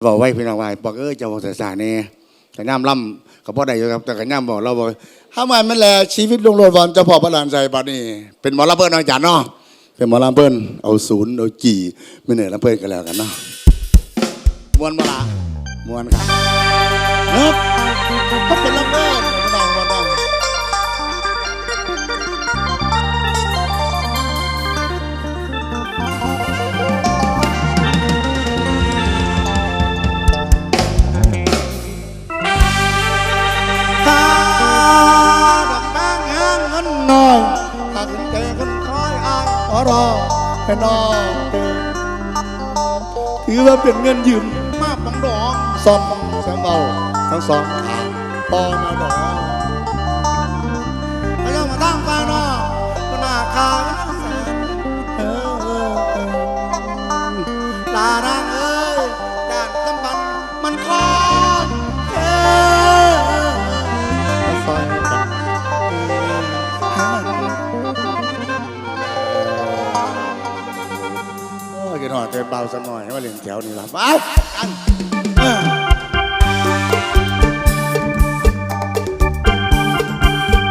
บอกไว้พี่น้องว่าบอกเจ้าของศาสนาเนี่ยแต่ย่ำล่ำกับพ่อใดอยู่ครับแต่กับย่ำบอกเราบอกถ้ามันแหละชีวิตลุงโรดวันเจ้าพ่อพระลานใจบัดนี้เป็นหมอลำเพิ่นน้องจ๋าเนาะเป็นหมอลำเพิ่นเอาศูนย์เอาจีไม่เหนื่อยลำเพิ่นกันแล้วกันเนาะมวนมาละมวนครับเนาะถ้าเป็นลำเพิ่นน้องน้อยถ้าถึงใจคนคอยอายขอรอให้น้องถือว่าเป็นเงินยืมมาบังดองซ่อมแซมเบาทั้งสองทางพอมาดองไม่ต้องมาตั้งไฟนอกก็น่าขายลานางเอ้ยด้านตำบันมันคอนกินหอดเป็นเบาสมอยว่าเลี้ยงแถวนี่ละเอากัน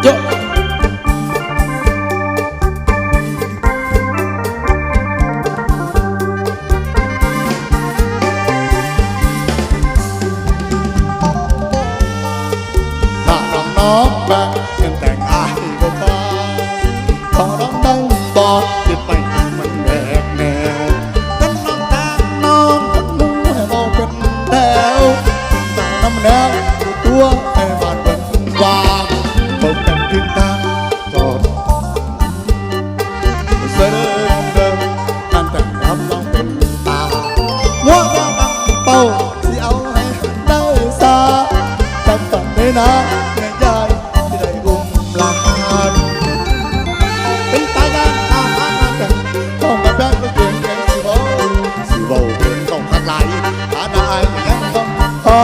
โยถ้าน้องแบงเงินแต่งอายก็พอขอร้องได้บอกติดไปมันแบกแนวแล้วตัวให้บ้านเป็นวางผมเป็นทิ้งทางจอดเสด็จเดิมการแต่งรับน้องเป็นตาหัวเราตั้งเป้าที่เอาให้ได้สาจำฝันได้นะแม่ยายที่ได้อุ้มหลานเป็นตาด้านอาหารแต่งต้องมาแบ่งก็เปลี่ยนแกงสิโบเป็นต้องพัดไหลหาได้ยังต้องขอ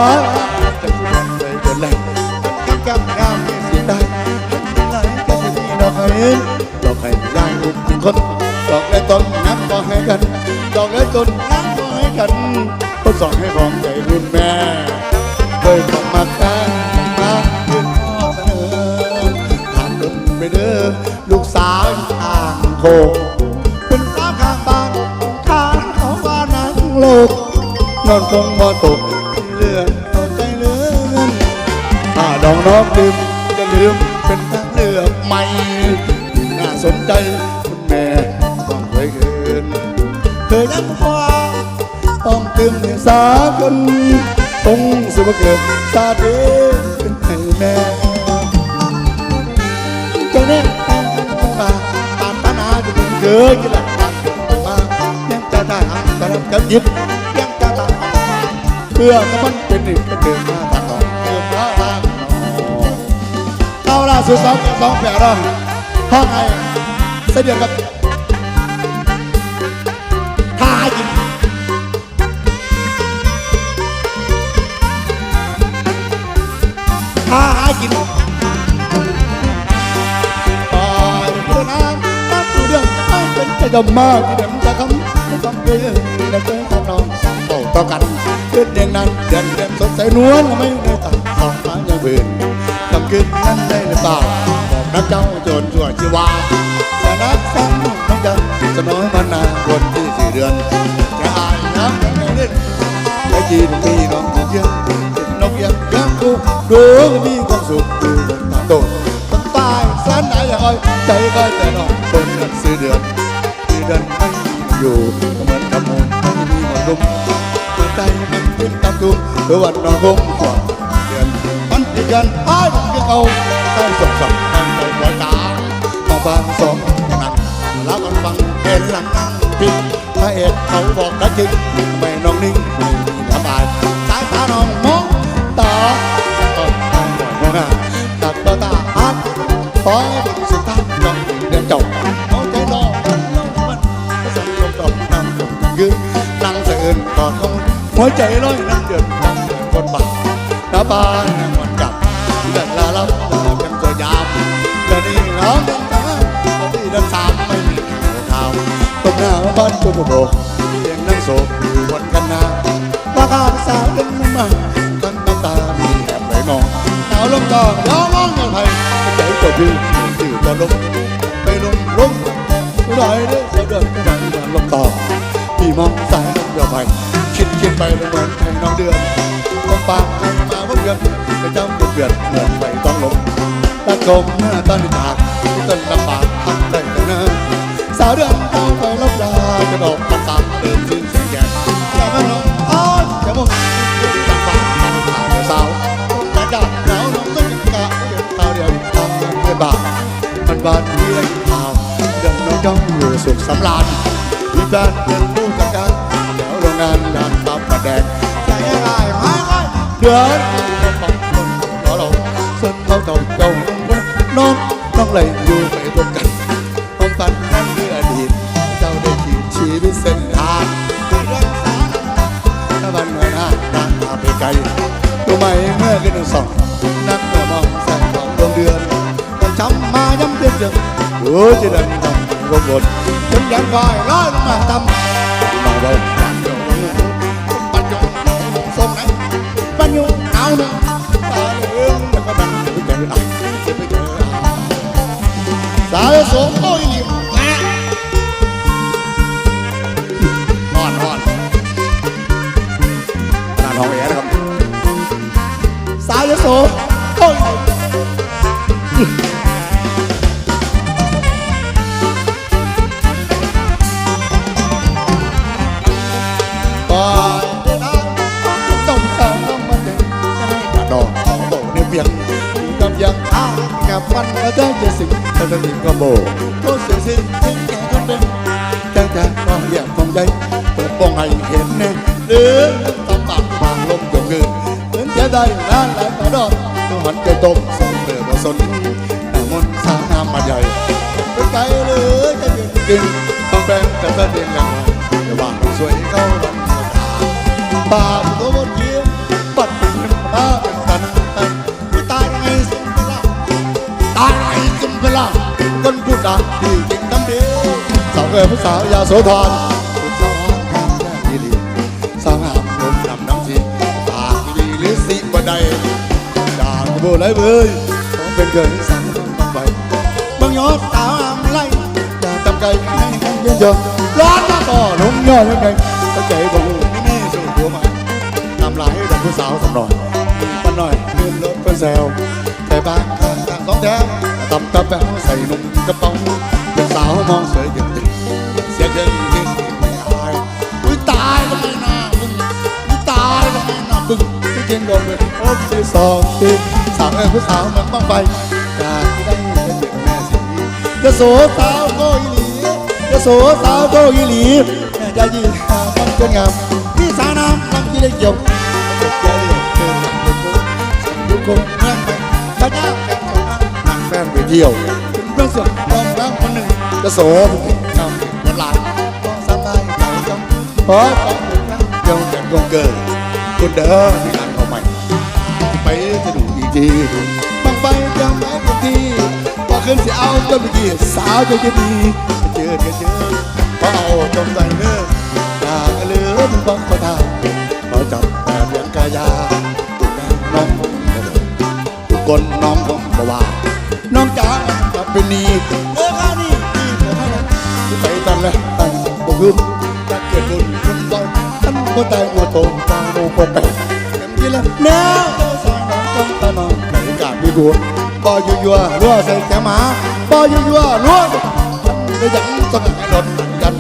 แก้มงามมีสิ่งใดไหนก็จะมีดอกให้ดอกให้ย่างลูกคนดอกและต้นน้ำก็ให้กันดอกและต้นน้ำก็ให้กันคนสอนให้ของใจรุ่นแม่เคยต้องมาแก้มาเดินพ่อเสนอผ่านต้นไปเด้อลูกสาวอ่างโคเป็นสาวข้างบ้านข้างเขาว่านังโลกนอนคงบ่ตกเลือดเอาใจเลือนถ้าดองน้องลืมจะลืมเป็นทางเลือกใหม่น่าสนใจคุณแม่ต้องเคยเกินเคยยังพอต้องตื่นสาคนคงสุขเกิดชาติเป็นให้แม่เจ้าเนี่ยมาตามปัญหาจะเป็นเคยกินหลักการมายังจะได้หาสารพัดยิบยังจะตามเพื่อมันเป็นอีกเป็นเดิมมาตลอดเดิมละทางเอาล่ะสุดสองแผลเราห้องไอ้เสด็จกับท่ายินท่าหากินปล่อยเพื่อนน้ำน้ำดูเรื่องไม่เป็นใจดำมากที่เดิมจะคำเพื่อนและเพื่อนทำนองสองโตต่อกันเดือนเดือนนั้นเดือนสดใสนวลไม่ได้ตัดสองมาอย่างเบื่อทำขึ้นนั้นได้หรือเปล่าบอกนักเจ้าโจรชั่วชีวาแต่นักสร้างน้องจันจะน้อยมานานคนที่4 เดือนจะอายน้ำยังไงเล่นไอ้จีนพี่น้องเยอะนกยังยังดูมีความสุขดูตาโตต้นตายสันไหนอย่างอ้อยใจก็แต่น้องคนกัน4 เดือน4 เดือนไม่อยู่เหมือนกับมูลไม่มีหมดลุ่มใจมันเป็นตามตุ้มเพื่อวันน้องคงกว่าเดือนมันติดกันอ้ายมันยังเอาใต้ส่งมันไปหัวตาต้องฟังสองนั่งแล้วมันฟังเห็นหลังนั่งปิดพระเอกเขาบอกนักจริงไม่น้องนิ่งไม่มีน้ำอายสายตาน้องมองตาต้นตาหน่อยมองหน้าตัดตาฮักคอยสุดท้ายน้องเดินจบเอาใจรอมันสั่งลงดอกน้ำจมยืนนั่งเสื่นกอดเขาหัวใจร้อยนั่งเดือดคนบ้าตาบ้านนั่งวันกลับเดินลาลับยังตัวยามเดินนี่น้องเดินตาที่เดินสามไม่มีข่าวตบหน้าบ้านตัวโบกเสียงนั่งโศกอยู่บนกันนาว่า ข้าวสาวเดินมากันน้ำตามีแอบไหลนองหนาวลงก็ย้อนร้องกันไปใจก็ยืนตื่นก็ลงไปลงไหลเด้อเดินไปไหนลงต่อพี่มองสายน้ำเดือดไปคิดไปเหมือนแทงน้องเดือนต้องปากมาว่าเดือนไปจำเดือนเหมือนไปต้องลงตะกมหน้าต้นตากต้นลำบากทำได้แต่เนิ่นสาวเดือนเข้าไปลบดากระดกประสาทเดินสิ้นเสียงแก่อย่ามาลงอ้อนอย่ามาจับปากทางขาเดือสาวกระดาษหนาวลงต้นกะเก็บข้าวเดียวทำเงินบาทมันบาทที่ไรข่าวเดินน้องจ้องอยู่สุขสำราญมีแฟนเป็นผู้จัดการแถวโรงงานยานตามประแดงใจง่ายไม่ค่อยเดือดต้องคนขอเราส่วนเขาเจ้านองเลยอยู่ไปรวมกันความฝันนั้นคืออดีตเจ้าได้ขีดชีวิตเส้นทางเรื่องสารถ้าวันเมื่อหน้าด้านตาไปไกลตัวใหม่เมื่อขึ้นสองนักเมื่อมองแสงของดวงเดือนก็ช้ำมาย้ำเดือนจะจะเดินทางวนวนจนยันคอยร้อยลงมาทำมาเดินทางเดินปัญญงส่งไหนปัญญงเอาหนึ่งตาเหลืองแล้วก็ดังไปเจอไหนไปเจอสาวสมโอ้ยนะนอนนานห้องแอร์นะครับสาวยโสโอ้ยปล่อยนะต้องตามน้ำมันเด็กจะให้กระดอกโตในเพียงกำยังอ้ากับฟันก็ได้จะสิ่งก็จะสิ่งก็โบโตเสียสิ้นทิ้งแก่คนเป็นใจก็เหยียบของใจเปิดป้องให้เห็นแน่หรือต้องปากวางลมจงเงินเหมือนจะได้ร้านไหลกระดอนตัวหันใจต้มส่งเดือดสนน้ำมันสาน้ำมาใหญ่ไปไกลเลยจะยืนกินต้องแบ่งแต่ประเด็นอย่างไรจะวางสวยเข้าลำป่าตัวบนเยี่ยมปัดเป็นป้าเป็นกันตายไงสุนทรตายไงสุนทรคนพูดด่าที่เก่งทำดีสาวเอ๋ยผู้สาวยาโสธรผู้สาวทางแค่ดีดีสาวงามลมดำน้ำสีปากดีหรือสีบันไดด่าโบไรเว้ยต้องเป็นเกิดสั่งต้องไปบางยอดสาวงามไล่อย่าทำไกลให้กันเย็นเจอร้อนมาต่อลงยอดยังไงเข้าใจบ่รู้นี่สู่ตัวใหม่ทำลายแต่ผู้สาวสำนอยปันหน่อยเดินรถเป็นแซวแต่บ้านข้างสองแถวตำตะแปวใส่นุ่มกระเป๋าเป็นสาวมองสวยเด็กติดเสียเงินที่ไม่อายอุ้ยตายก็ไม่น่าบึ้งอุ้ยตายก็ไม่น่าบึ้งที่จริงโดนเป็นโอ้สิสองทีสาวผู้สาวเหมือนบ้างไฟการที่ได้เป็นเด็กแม่สีจะโสสาวโตอีหลีจะโสสาวโตอีหลีจะยืนมันจนงามที่สาน้ำลำที่ได้เกี่ยวใจเดียวเดินทางดูคงเมืองไปข้าเจ้าแข่งขันนั่งแฟนไปเที่ยวเป็นเพื่อนเสือกลองน้ำคนหนึ่งจะโสนำวันหลานก็สบายใจจังเพราะต้องเป็นครั้งเดียวแต่ดวงเกิดคนเดินที่งานเขาใหม่ไปจะดูอีกทีบางไปยังไม่เป็นทีพอขึ้นเสียเอาต้นเมื่อกี้สาวจะดีเจอพอเอาจมใจเนื้อตาก็เหลือมันบังประทานพอจับแต่เพียงกายาตุกน้องทุกคนน้องผมบอกว่าน้องจ๋าจะเป็นนีเมื่อข้านี่ที่ผมให้ที่ไปตันเลยตันบกขึ้นจะเกิดบุญคุณบอลท่านก็ตายหัวโตตาโมโกแปะเต็มที่แล้วแนวโตสายน้องต้องตานอนในกาดมีบัวปอยัวรัวใส่แกหมาปอยัวรัวก็ยังต้องให้รถกัน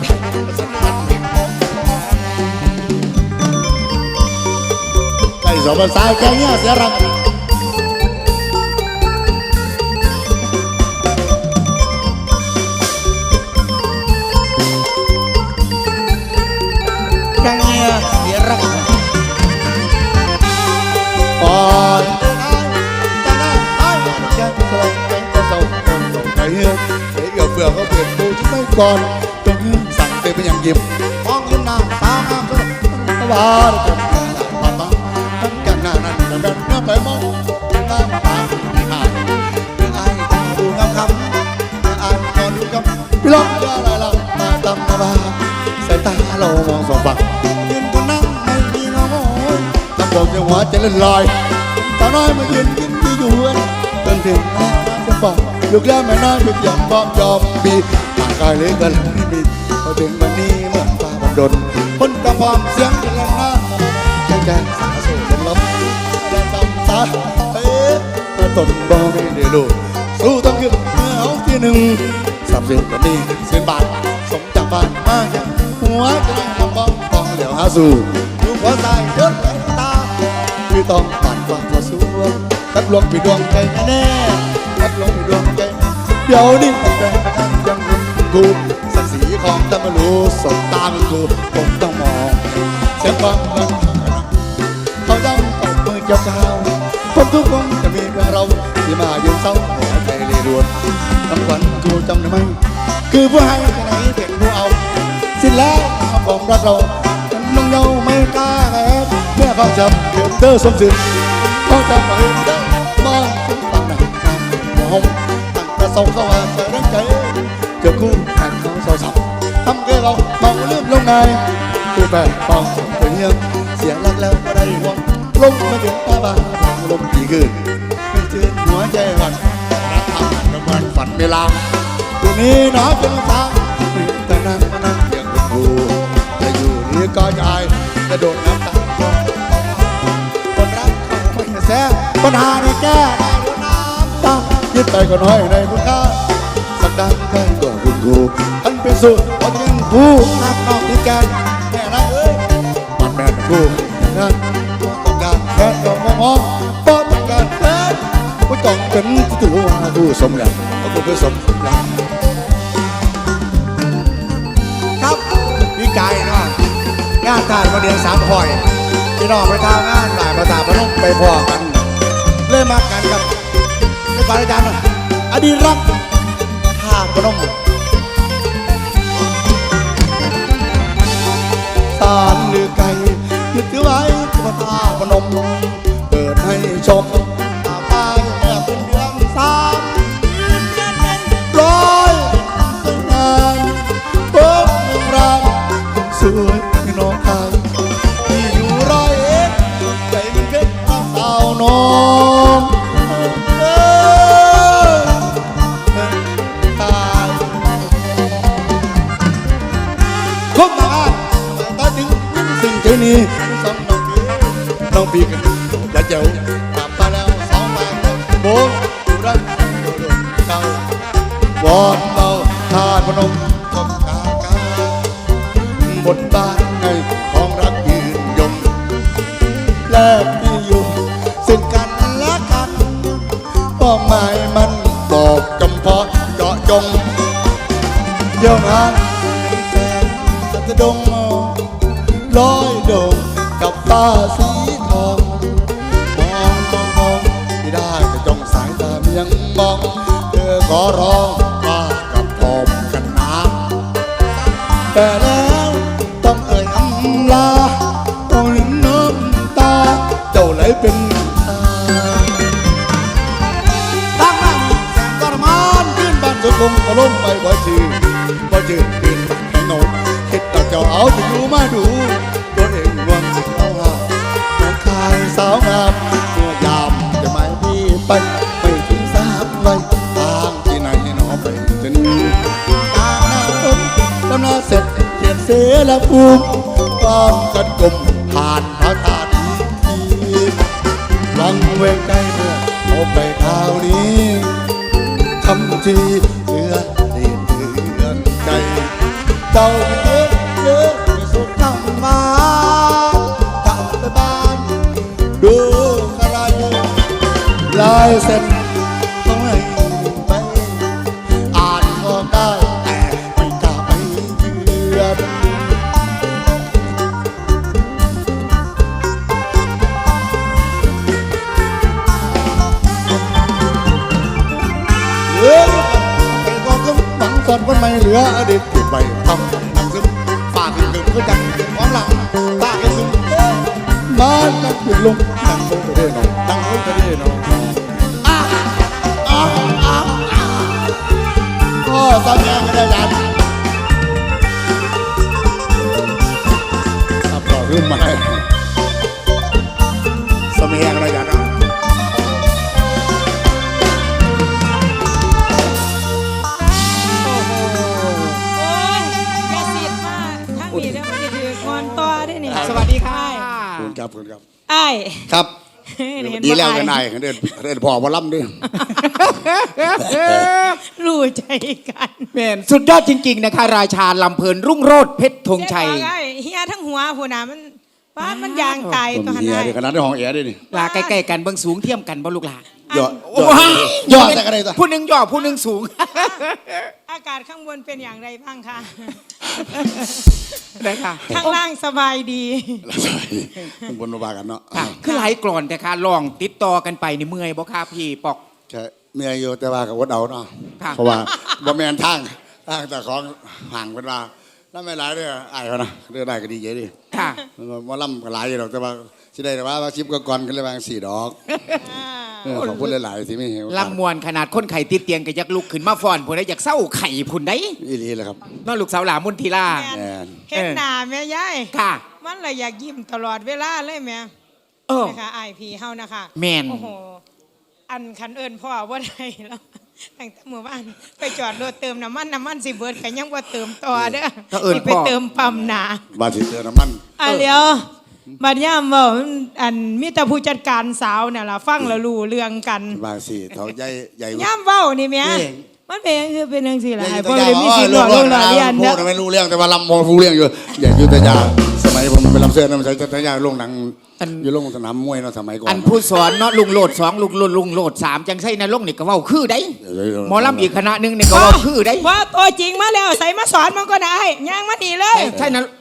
ไอ้สมบัติสายแกเงี้ยเสียรังแกเงี้ยเสียรังปอนจะได้ตายแกจะสลายแกจะเศร้าคนตกใจเหี้ยเบื่อเขาเปลี่ยนตัวที่ใส่ก่อนจงสั่งเต็มไปอย่างยิ้มมองยิ้มหน้าตาน้ำสุดตะวันจนมาบ้าทั้งกันหน้านั้นแต่แบบน้าไปมองตาตาไม่หายไม่อายตาดูงามคำไม่อายตาดูงามพี่ลองเจออะไรล่ะตาตำตาบ้าสายตาเรามองสองฝั่งยืนคนนั่งไม่มีน้อง บอกจะหัวใจเล่นลอยสาวน้อยมายืนกินที่อยู่จนถึงหน้าจะบอกลูกแล้วแม่น้อยหยุดยั้งพร้อมยอมบีร่างกายเลยกันไม่มีพอถึงวันนี้เมื่อฟ้าบันดลคนตะพร้อมเสียงกันแล้วนะแจ้งสาสูเป็นลมแต่ตำตามาตนบ่ไม่ได้ลูกสู้ต้องขึ้นเมื่อเอาที่หนึ่งสับเสียงวันนี้เสียงบาทสมจากบ้านมากอย่างหัวจะได้ลำบากต้องเหลียวหาสู่ลูกหัวใจเดินไหลตาคือต้องปั่นความตัวสู้ตัดลวงไปดวงใจแน่ตัดลวงไปดวงใจเดี๋ยวนี้มันใจยังคงกูสักสีของตะมลูสบตาเป็นกูผมต้องมองเสียงฟังเขาย้ำตบมือเจ้าเท้าคนทุกคนจะมีเพื่อเราที่มายืนเศร้าหัวใจเลยรวนคำขวัญกูจำได้ไหมคือผู้ให้ที่ไหนเพียงผู้เอาสิ้นแล้วความรักเราน้องเยาไม่กล้าแอบเมื่อเขาจับเดินเธอสมศิษย์เขาจับมาเห็นเดินมองถึงฝั่งหนักหัวหงตั้งแต่ส่งเข้ามาเจอเรื่องใจเจอคู่แข่งเขาเศร้าสับทำเกยเราเมาลืมลงไงคือแฟนฟังเสียงเสียงรักแล้วก็ได้หวังลงมาถึงตาบ้านลมตีขึ้นไม่เจอหัวใจฝันรักทำกำลังฝันเวลาตัวนี้หนอเป็นทางแต่นั่งมานั่งเพียงเป็นกูจะอยู่นี่ก็ยายจะโดนน้ำตาคนรักเขาไม่แซ่ปัญหาในแก้ได้ด้วยน้ำตายึดไปก็น้อยในคุณค่าสักดังได้ก็คุณกูท่านเป็นสุดพอจริงกูนักนอกที่แกนแม่นะเอ้ยมันแม่กูนั่นต้องการแค่ดอกมองป้อนต้องการแค่กูต้องเป็นตัวกูสมแหล่งกูเป็นสมแหล่งครับวิจัยเนาะงานการมาเดือน3 คอยพี่น้องไปทำงานหลายภาษาพนมไปพอกันเล่มากันกับในบริการอดีรักท่าพนมสารหรือไก่ยึดถือไว้ที่ท่าพนมเปิดให้ชมตาป้ายเมื่อเป็นเดือน3ร้อยงานเปิดเมืองรามสวยพี่น้องไทยที่อยู่101ใจมันเพชรสาวน้องคบมาตาถึงสิ่งเจนี้สองน้องปีกันอย่าเจ้ากลับมาแล้ว2 วันโบอยู่รักเก่าวอนเบาทาพนมกบกากาบทบาทในของรักยืนยงแลกที่อยู่ซึ่งกันและกันป้อหมายมันบอกจำเพาะเจาะจงเดี๋ยวหางแสงจะดงลอยโด่งกับฟ้าสีทองมองไม่ได้แต่จ้องสายตาเมียงมองเธอขอร้องว่ากับพอมกันนะแต่แล้วต้องเอ่ยอำลาต้องลืมน้ำตาเจ้าไหลเป็นตั้งนั่งแสงตะมานขึ้นบ้านสุดคงก็ล้มไปบ่จืดขึ้นแห่งโนดคิดแต่เจ้าเอาจะอยู่มาดูตัวเองหวังสิเอาหาน้องคายสาวงามเมื่อยามจะไม่พี่ไปไม่ถึง3 วันทางที่ไหนหนอไปจนตาหน้าผมกำลังเสร็จเขียนเสลภูมิความกันกลมผ่านพระธาตุทีวังเวงใจเมื่อเอาไปคราวนี้ทำทีเพื่อเรียนเตือนใจเจ้าเยอะไม่สุดทำมาทำไปบ้านดูอะไรลายเส้นต้องให้ไปอ่านก็ได้แต่ไม่กล้าไปเยือนไปก่อนก็หวังก่อนวันไม่เหลืออดีตเก็บไว้ทำหนังซึมฝากถึงก็จังของหลังตาเก็บซึมมาตั้งขึ้นลงตั้งลงไปได้หน่อยตั้งลงไปได้หน่อยก็ตอนนี้ไม่ได้ยันทำต่อรุ่นใหม่ คุณครับ ไอ้าย ครับ เห็น ดี บ่ แล้ว อ้าย กันนายเดินพอมาล่ำด้วย รู้ใจกัน แม่นสุดยอดจริง ๆ นะคะ ราชาลำเพลินรุ่งโรจน์เพชรธงชัย เจ๊บอกไอ้เฮียทั้งหัวผู้น่ะมันป้ามันยางตาย ผม ตัวหัน เฮีย ได้ เดี๋ยวขนาดในห้องแอร์ด้วยนี่ ลาใกล้ๆกันเบื้องสูงเทียมกันบ่ลูกหลา หยอด โอ้ย หยอดแต่กันเลยตัว ผู้หนึ่งย่อผู้หนึ่งสูง อากาศข้างบนเป็นอย่างไรบ้างคะ ได้ค่ะ ข้างล่างสบายดี ใช่บนบากันเนาะ ค่ะคือหลายกรอนแต่ค่ะลองติดต่อกันไปนี่เมื่อยบ่ค่ะพี่ปอก ใช่เมียอยู่แต่ว่ากับวัดเอาเนาะ ค่ะ เพราะว่าบ่แมนทางแต่ของห่างเป็นว่าแล้วไม่หลายเด้อไอ้เขานะเรื่องได้ก็ดีเยอะดิ ค่ะ มาล่ำก็หลายอยู่ดอกแต่ว่าสิได้แต่ว่าชิปก็ก่อนกันเลยบาง4 ดอกขอบคุณหลายๆที่ไม่เห็น ลำมวนขนาดคนไข่ติดเตียงก็อยากลุกขึ้นมาฟ้อนผู้ใดอยากเศร้าไข่พุ่นได้ อีหลีเลยครับ น้องลูกสาวหลามุนทีล่า แม่น แม่น เห็นหน้าแม่ยาย ค่ะ มันเลยอยากยิ้มตลอดเวลาเลยแม่ เออ นะคะไอพีเฮานะคะ แม่น โอ้โหอันคันเอิญพ่อว่าได้แล้วตั้งแต่เมื่อวานไปจอดรถเติมน้ำมันสิเบิดกันยังว่าเติมต่อเด้อ ก็เอิ้น สิไป พ่อ เติมปั๊มหนา บาดสิเตือนน้ำมัน อ่ะเดี๋ยวบัดย่ามเว่าอันมีแต่ผู้จัดการสาวน่ะล่ะฟังแล้วรู้เรื่องกัน บางสี่เขาใหญ่ ย่ามเว้านี่แม่ นี่ มันเป็นคือเป็นจังซี่ล่ะ ใหญ่ ไอ้ ยุ พ่ ท อ ธ เลยมีสิทธิ์หล เรื่ อ อก ง ลงหลอเรียน พู เด้ ด อ ไม่รู้เรื่องแต่ว่าลำมอฟูเรื่องอยู่ใหญ่ยุทธยาสมัยผมเป็นลำเสื้อน้ำใสยุทธยาลงหนังอยู่ลงสนามมวยเนาะสมัยก่อน อันผู้สอนเนาะลุงโหลดสองลุงโหลดสามจังใช่นะลงนี่ก็เว้าคือได้หมอลำอีกคณะหนึงนี่ก็เว้าคือได้ ว่าตัวจริงมาแล้วใส่มาสอนมันก็ได้ย่างมาดีเลย ใช่นะ